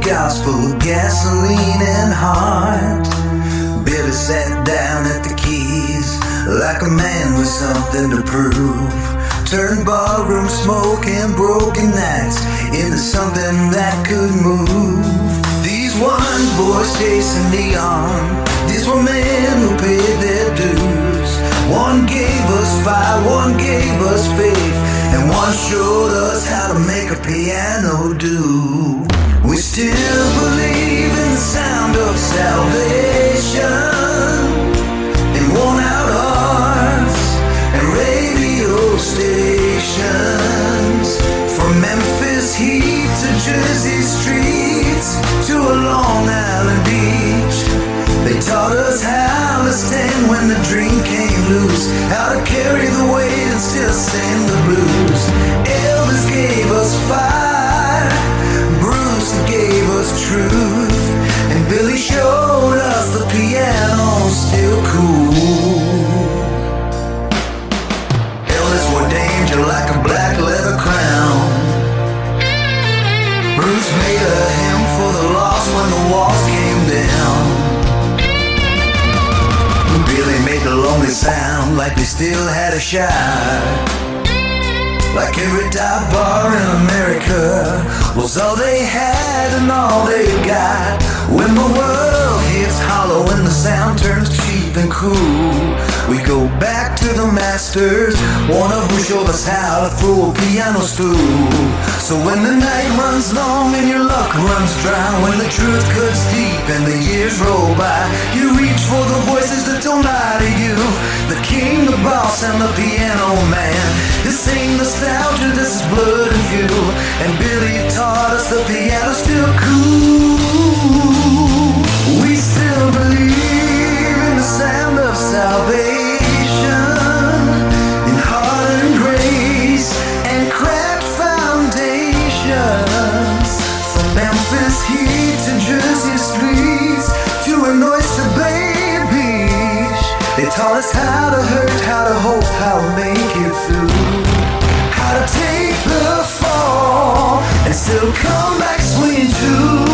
gospel, gasoline and heart. Billy sat down at the keys like a man with something to prove. Turned barroom smoke and broken nights into something that could move. These one boys chasing neon, these were men who paid their dues. One gave us fire, one gave us faith, and one showed us how to make a piano do. We still believe in the sound of salvation, in worn out hearts and radio stations. From Memphis heat to Jersey streets to a Long Island beach, they taught us how to stand when the dream came loose, how to carry the weight and still sing the blues. Elvis gave us fire, Bruce gave us truth, and Billy showed us the piano's still cool. Elvis wore danger like a black leather crown. Bruce made a hymn for the lost when the walls came down. Billy made the lonely sound like they still had a shot. Like every dive bar in America was all they had and all they got. When the world hits hollow and the sound turns cheap and cool, we go back to the masters, one of who showed us how to throw a piano stool. So when the night runs long and your luck runs dry, when the truth cuts deep and the years roll by, you reach for the voices that don't lie to you, the king, the boss, and the piano man. This ain't nostalgia, this is blood and fuel, and Billy taught us the piano's still cool. We still believe in the sound of salvation, in heart and grace and cracked foundations. From Memphis heat to Jersey streets to an Oyster Bay beach, they taught us how to hurt, how to hope, how to make it through, how to take the fall and still come back swinging too.